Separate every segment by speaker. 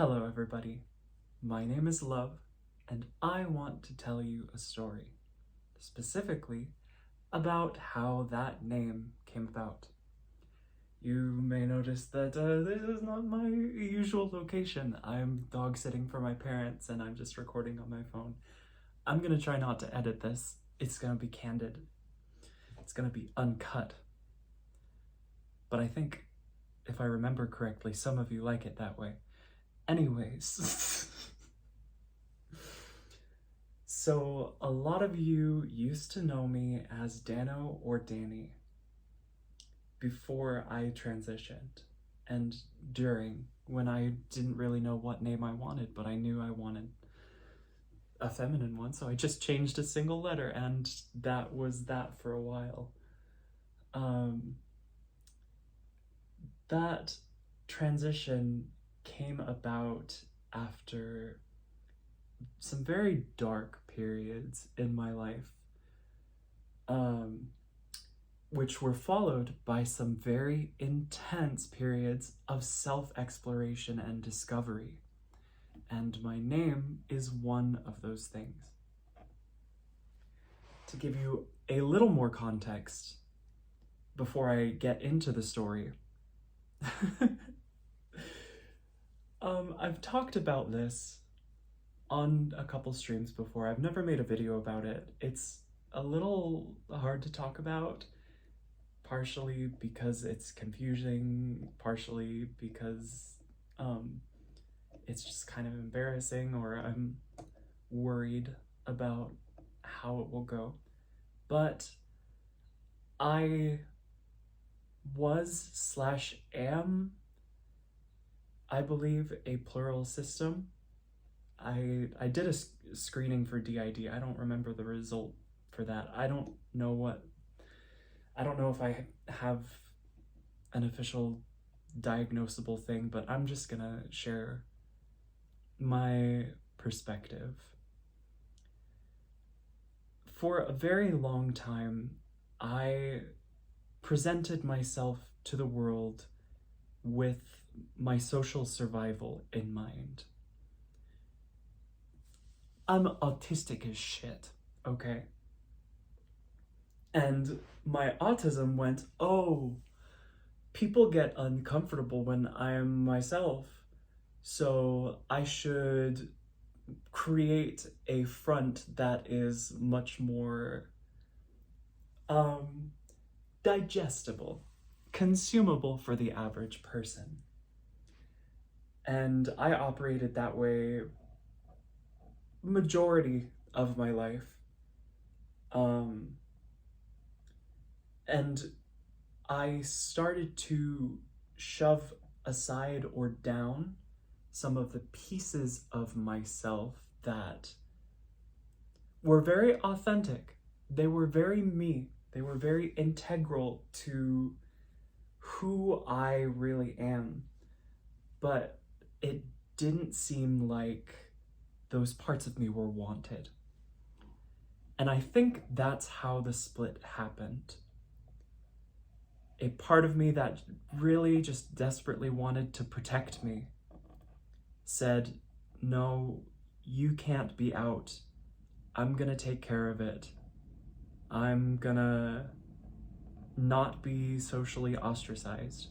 Speaker 1: Hello, everybody. My name is Love, and I want to tell you a story, specifically about how that name came about. You may notice that this is not my usual location. I'm dog sitting for my parents, and I'm just recording on my phone. I'm gonna try not to edit this. It's gonna be candid. It's gonna be uncut. But I think, if I remember correctly, some of you like it that way. Anyways, so a lot of you used to know me as Dano or Danny before I transitioned and during, when I didn't really know what name I wanted, but I knew I wanted a feminine one, so I just changed a single letter, and that was that for a while. That transition came about after some very dark periods in my life, which were followed by some very intense periods of self-exploration and discovery. And my name is one of those things. To give you a little more context before I get into the story, I've talked about this on a couple streams before. I've never made a video about it. It's a little hard to talk about, partially because it's confusing, partially because it's just kind of embarrassing, or I'm worried about how it will go. But I was/am, I believe, a plural system. I did a screening for DID. I don't remember the result for that. I don't know if I have an official diagnosable thing, but I'm just gonna share my perspective. For a very long time, I presented myself to the world with my social survival in mind. I'm autistic as shit, okay? And my autism went, oh, people get uncomfortable when I'm myself, so I should create a front that is much more digestible, consumable for the average person. And I operated that way majority of my life. And I started to shove aside or down some of the pieces of myself that were very authentic. They were very me. They were very integral to who I really am. But it didn't seem like those parts of me were wanted. And I think that's how the split happened. A part of me that really just desperately wanted to protect me said, no, you can't be out. I'm gonna take care of it. I'm gonna not be socially ostracized.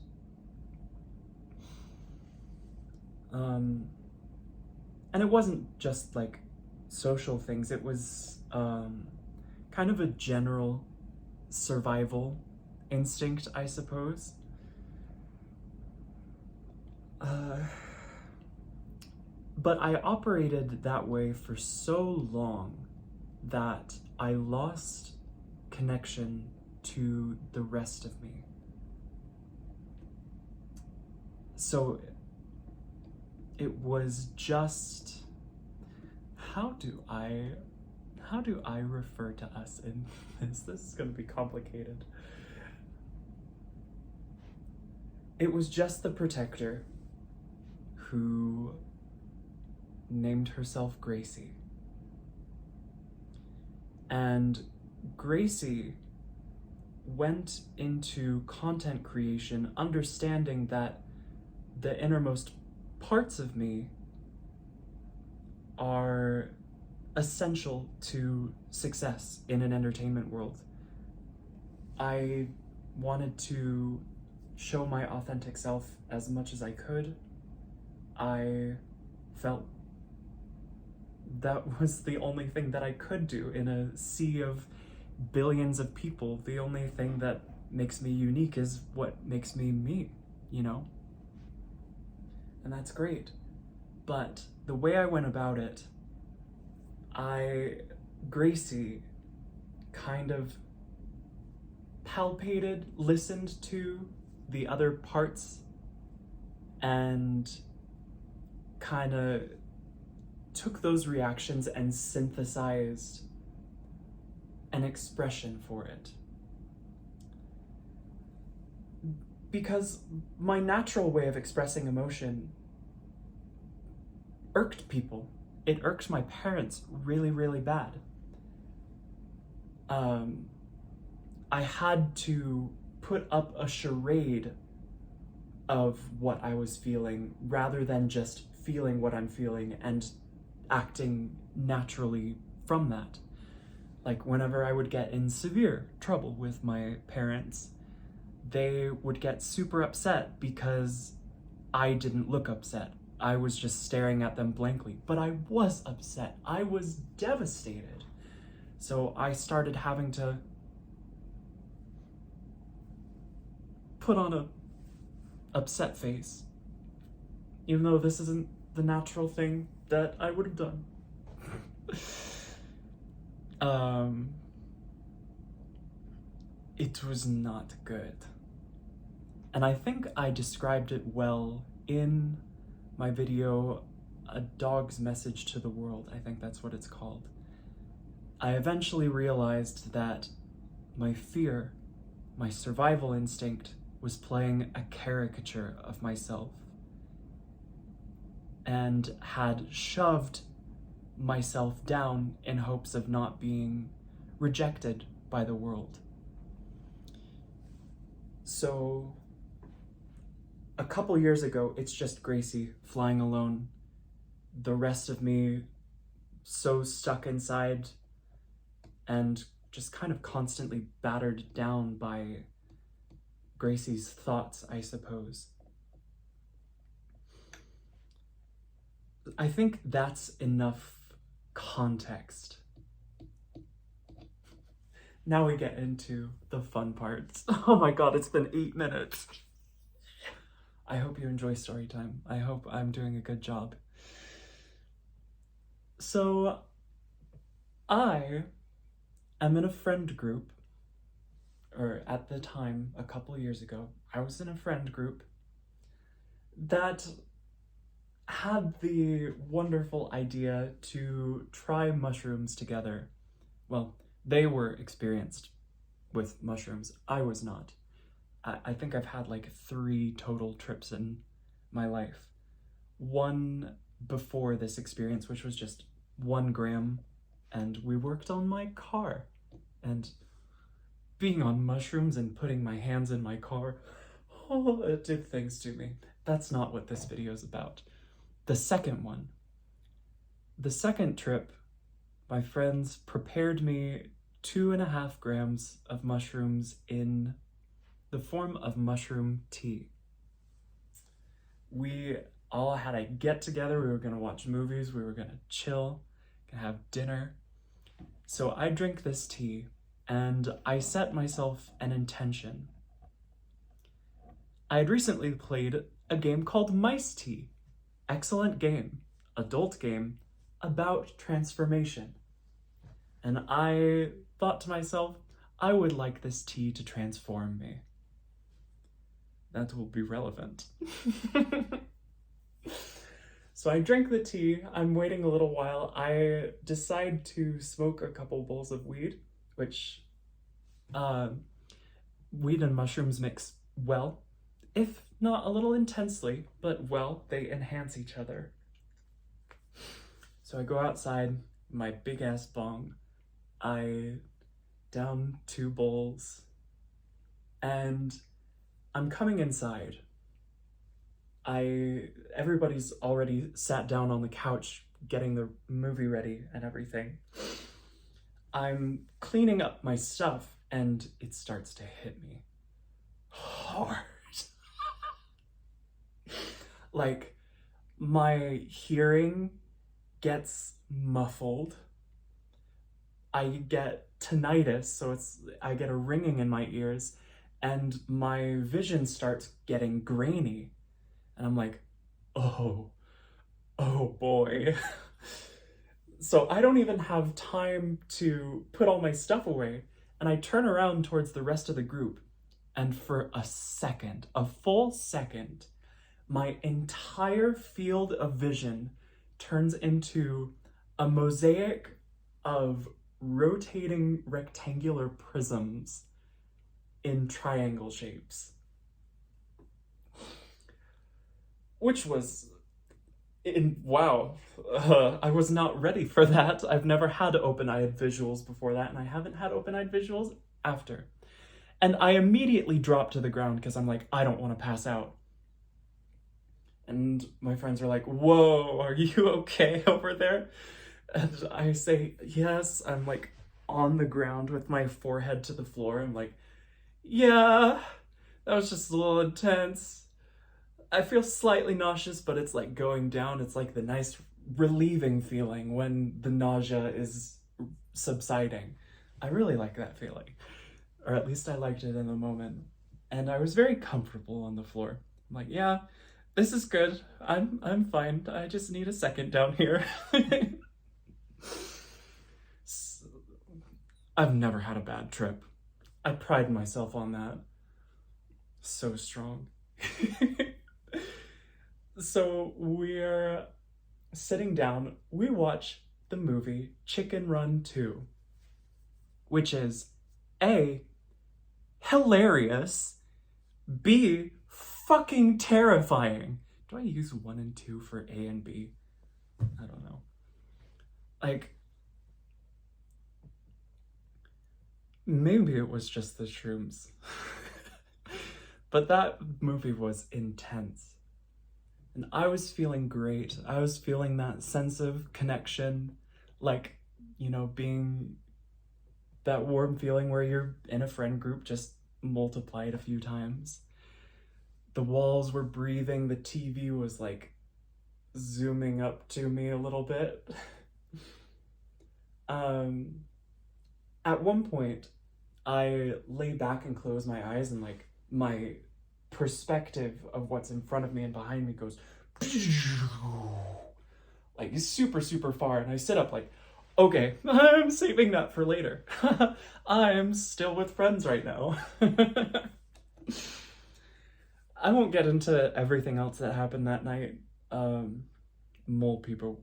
Speaker 1: And it wasn't just like social things, it was kind of a general survival instinct, I suppose. But I operated that way for so long that I lost connection to the rest of me. So it was just, how do I refer to us in this? This is gonna be complicated. It was just the protector who named herself Gracie. And Gracie went into content creation understanding that the innermost parts of me are essential to success in an entertainment world. I wanted to show my authentic self as much as I could. I felt that was the only thing that I could do in a sea of billions of people. The only thing that makes me unique is what makes me me, you know? And that's great. But the way I went about it, Gracie kind of palpated, listened to the other parts, and kind of took those reactions and synthesized an expression for it. Because my natural way of expressing emotion irked people. It irked my parents really, really bad. I had to put up a charade of what I was feeling rather than just feeling what I'm feeling and acting naturally from that. Like whenever I would get in severe trouble with my parents, they would get super upset because I didn't look upset. I was just staring at them blankly, but I was upset. I was devastated. So I started having to put on a upset face, even though this isn't the natural thing that I would have done. It was not good. And I think I described it well in my video, A Dog's Message to the World. I think that's what it's called. I eventually realized that my fear, my survival instinct, was playing a caricature of myself and had shoved myself down in hopes of not being rejected by the world. So a couple years ago, it's just Gracie flying alone. The rest of me so stuck inside and just kind of constantly battered down by Gracie's thoughts, I suppose. I think that's enough context. Now we get into the fun parts. Oh my god, it's been 8 minutes. I hope you enjoy story time. I hope I'm doing a good job. So, I am in a friend group, or at the time, a couple years ago, I was in a friend group that had the wonderful idea to try mushrooms together. Well, they were experienced with mushrooms. I was not. I think I've had like 3 total trips in my life. One before this experience, which was just 1 gram, and we worked on my car. And being on mushrooms and putting my hands in my car, oh, it did things to me. That's not what this video is about. The second one. The second trip, my friends prepared me 2.5 grams of mushrooms in the form of mushroom tea. We all had a get together. We were gonna watch movies. We were gonna chill, gonna have dinner. So I drink this tea and I set myself an intention. I had recently played a game called Mice Tea. Excellent game, adult game about transformation. And I thought to myself, I would like this tea to transform me. That will be relevant. So I drink the tea, I'm waiting a little while, I decide to smoke a couple bowls of weed, which weed and mushrooms mix well, if not a little intensely, but well, they enhance each other. So I go outside, my big ass bong, I down 2 bowls, and I'm coming inside. Everybody's already sat down on the couch getting the movie ready and everything, I'm cleaning up my stuff and it starts to hit me hard. Like, my hearing gets muffled. I get tinnitus, so I get a ringing in my ears, and my vision starts getting grainy. And I'm like, oh boy. So I don't even have time to put all my stuff away. And I turn around towards the rest of the group, and for a second, a full second, my entire field of vision turns into a mosaic of rotating rectangular prisms in triangle shapes. Which was, wow, I was not ready for that. I've never had open-eyed visuals before that, and I haven't had open-eyed visuals after. And I immediately dropped to the ground because I'm like, I don't want to pass out. And my friends are like, whoa, are you okay over there? And I say, yes. I'm like on the ground with my forehead to the floor. I'm like, yeah, that was just a little intense. I feel slightly nauseous, but it's like going down. It's like the nice relieving feeling when the nausea is subsiding. I really like that feeling. Or at least I liked it in the moment. And I was very comfortable on the floor. I'm like, yeah, this is good. I'm fine. I just need a second down here. I've never had a bad trip. I pride myself on that. So strong. So we're sitting down. We watch the movie Chicken Run 2, which is A, hilarious, B, fucking terrifying. Do I use 1 and 2 for A and B? I don't know. Like, maybe it was just the shrooms. But that movie was intense. And I was feeling great. I was feeling that sense of connection, like, you know, being that warm feeling where you're in a friend group just multiplied a few times. The walls were breathing, the TV was like zooming up to me a little bit. At one point, I lay back and closed my eyes, and like my perspective of what's in front of me and behind me goes like super, super far. And I sit up like, okay, I'm saving that for later. I'm still with friends right now. I won't get into everything else that happened that night. Mole people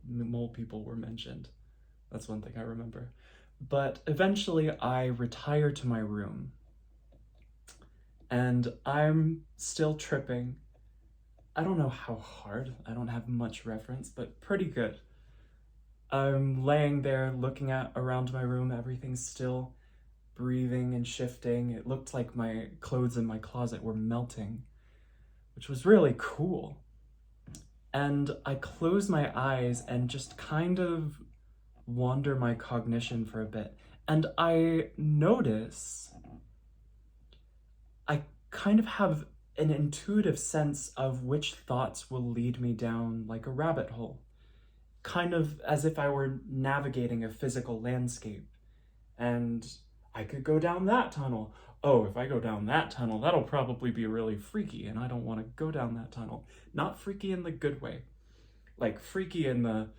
Speaker 1: were mentioned. That's one thing I remember. But eventually I retire to my room. And I'm still tripping. I don't know how hard. I don't have much reference, but pretty good. I'm laying there looking around my room. Everything's still breathing and shifting. It looked like my clothes in my closet were melting, which was really cool. And I close my eyes and just kind of wander my cognition for a bit. And I notice I kind of have an intuitive sense of which thoughts will lead me down like a rabbit hole. Kind of as if I were navigating a physical landscape. And I could go down that tunnel. Oh, if I go down that tunnel, that'll probably be really freaky, and I don't want to go down that tunnel. Not freaky in the good way. Like freaky in the,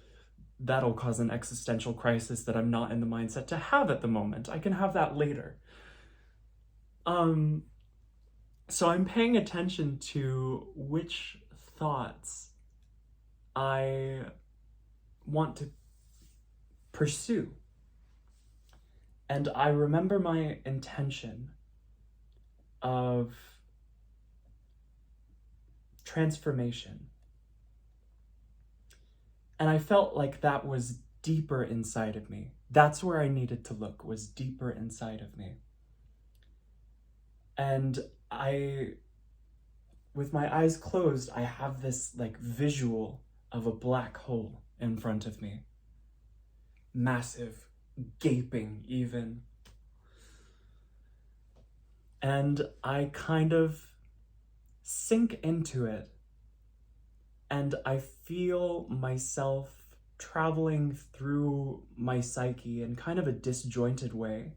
Speaker 1: that'll cause an existential crisis that I'm not in the mindset to have at the moment. I can have that later. So I'm paying attention to which thoughts I want to pursue. And I remember my intention of transformation. And I felt like that was deeper inside of me. That's where I needed to look, was deeper inside of me. And with my eyes closed, I have this like visual of a black hole in front of me. Massive, gaping even. And I kind of sink into it, and I feel myself traveling through my psyche in kind of a disjointed way,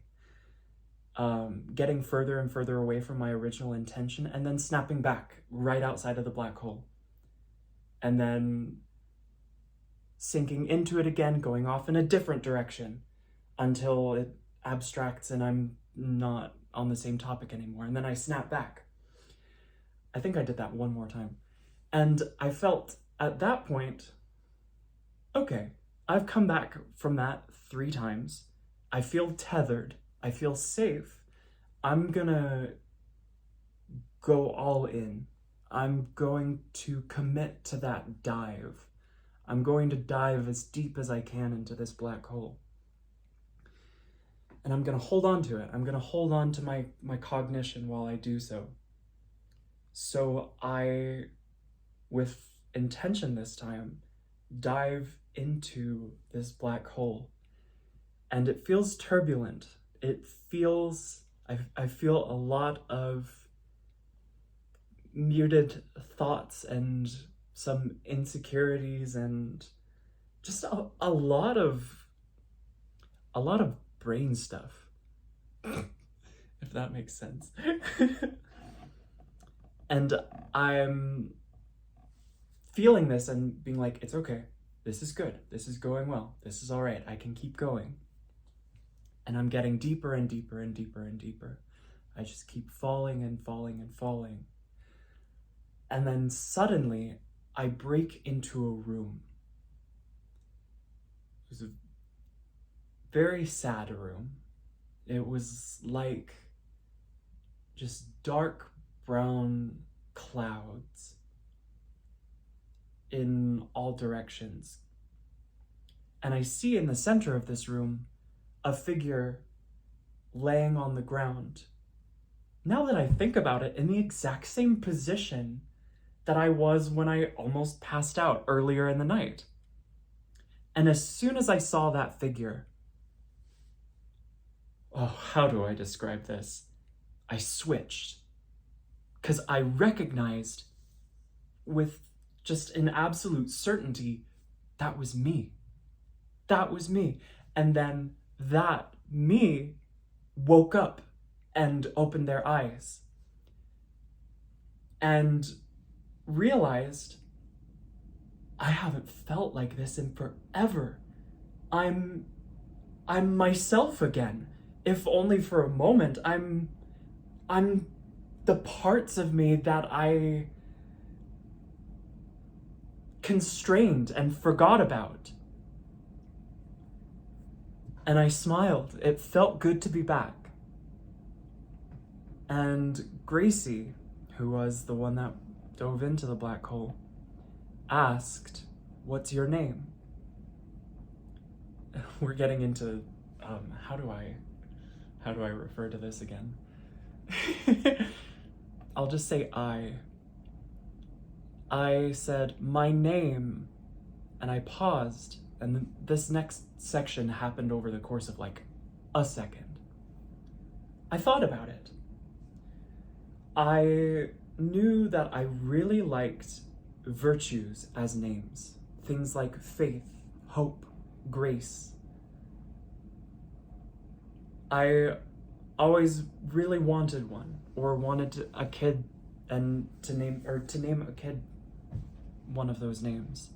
Speaker 1: getting further and further away from my original intention, and then snapping back right outside of the black hole. And then sinking into it again, going off in a different direction until it abstracts and I'm not on the same topic anymore. And then I snap back. I think I did that one more time. And I felt at that point, okay, I've come back from that 3 times. I feel tethered. I feel safe. I'm gonna go all in. I'm going to commit to that dive. I'm going to dive as deep as I can into this black hole. And I'm gonna hold on to it. I'm gonna hold on to my cognition while I do so. So I, with intention this time, dive into this black hole. And it feels turbulent. It feels, I feel a lot of muted thoughts and some insecurities and just a lot of brain stuff, if that makes sense. And I'm feeling this and being like, it's okay, this is good, this is going well, this is all right, I can keep going. And I'm getting deeper and deeper and deeper and deeper. I just keep falling and falling and falling. And then suddenly, I break into a room. It was a very sad room. It was like just dark brown clouds in all directions. And I see in the center of this room a figure laying on the ground. Now that I think about it, in the exact same position that I was when I almost passed out earlier in the night. And as soon as I saw that figure, oh, how do I describe this? I switched. Because I recognized with just an absolute certainty, that was me. That was me. And then that me woke up and opened their eyes and realized I haven't felt like this in forever. I'm myself again. If only for a moment. I'm the parts of me that I constrained and forgot about. And I smiled. It felt good to be back. And Gracie, who was the one that dove into the black hole, asked, "What's your name?" We're getting into, how do I refer to this again? I'll just say I said, "My name," and I paused, and this next section happened over the course of like a second. I thought about it. I knew that I really liked virtues as names. Things like faith, hope, grace. I always really wanted one, or wanted a kid and to name a kid one of those names.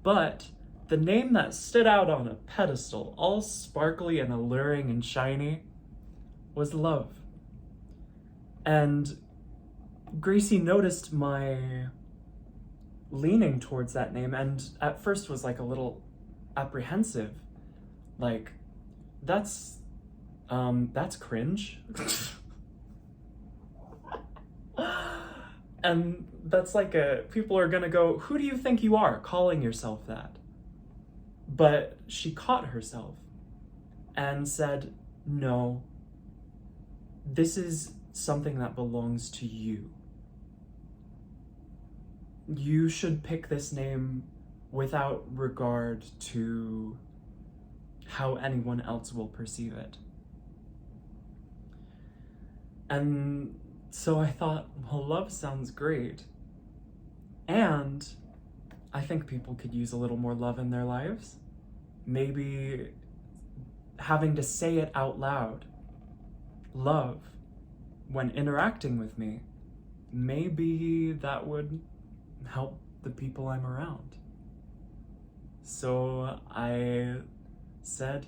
Speaker 1: But the name that stood out on a pedestal, all sparkly and alluring and shiny, was love. And Gracie noticed my leaning towards that name, and at first was like a little apprehensive. Like, that's cringe. And that's like people are gonna go, "Who do you think you are, calling yourself that?" But she caught herself and said, "No, this is something that belongs to you. You should pick this name without regard to how anyone else will perceive it. And so I thought, well, love sounds great. And I think people could use a little more love in their lives. Maybe having to say it out loud, love, when interacting with me, maybe that would help the people I'm around. So I said,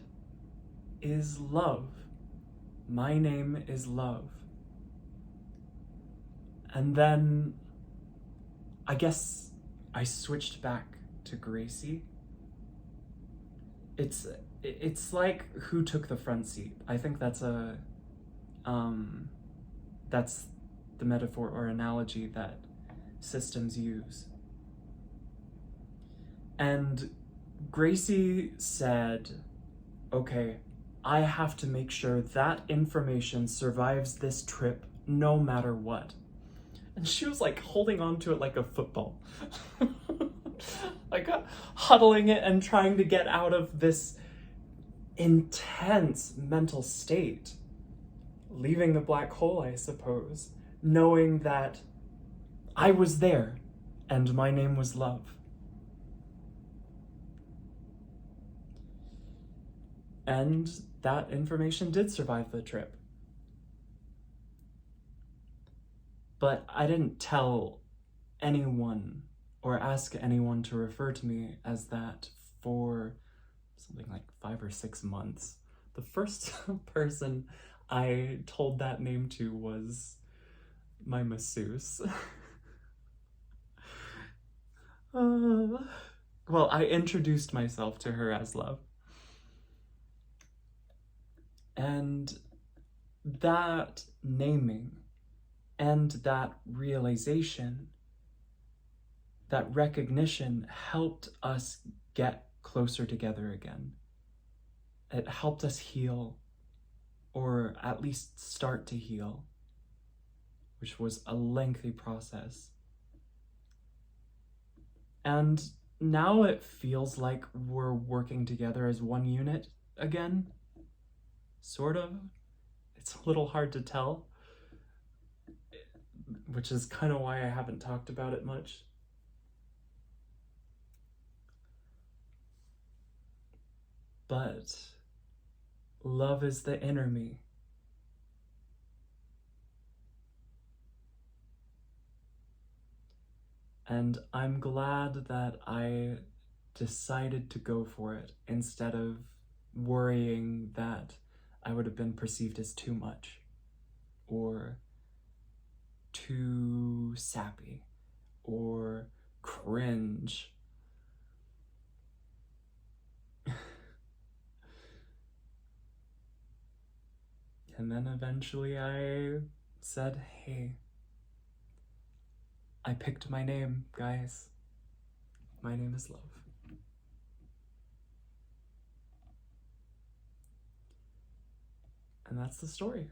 Speaker 1: is love. My name is love. And then I guess I switched back to Gracie. It's like who took the front seat. I think that's that's the metaphor or analogy that systems use. And Gracie said, okay, I have to make sure that information survives this trip no matter what. And she was like holding on to it like a football. Like huddling it and trying to get out of this intense mental state. Leaving the black hole, I suppose. Knowing that I was there and my name was love. And that information did survive the trip. But I didn't tell anyone or ask anyone to refer to me as that for something like 5 or 6 months. The first person I told that name to was my masseuse. Well, I introduced myself to her as love. And that naming and that realization, that recognition helped us get closer together again. It helped us heal, or at least start to heal, which was a lengthy process. And now it feels like we're working together as one unit again. Sort of. It's a little hard to tell, which is kind of why I haven't talked about it much. But love is the inner me. And I'm glad that I decided to go for it instead of worrying that I would have been perceived as too much or too sappy or cringe. And then eventually I said, hey, I picked my name, guys. My name is love. And that's the story.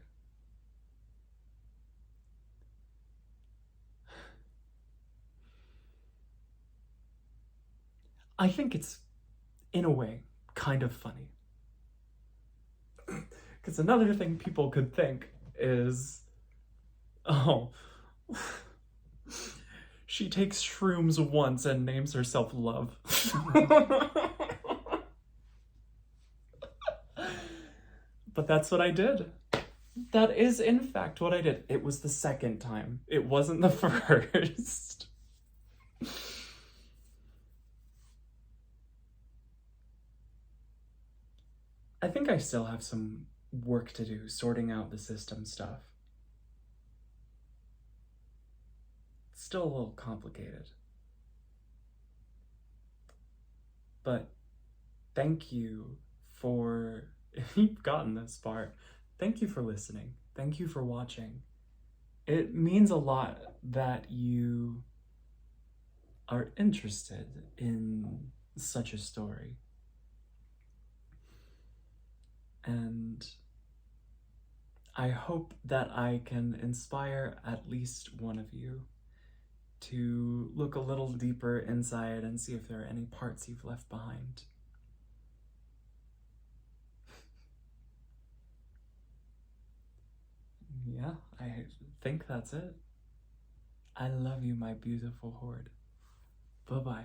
Speaker 1: I think it's, in a way, kind of funny. Because another thing people could think is, oh, she takes shrooms once and names herself Love. But that's what I did. That is, in fact, what I did. It was the second time. It wasn't the first. I think I still have some work to do sorting out the system stuff. It's still a little complicated. But thank you for, if you've gotten this far, thank you for listening. Thank you for watching. It means a lot that you are interested in such a story. And I hope that I can inspire at least one of you to look a little deeper inside and see if there are any parts you've left behind. Yeah, I think that's it. I love you, my beautiful horde. Bye-bye.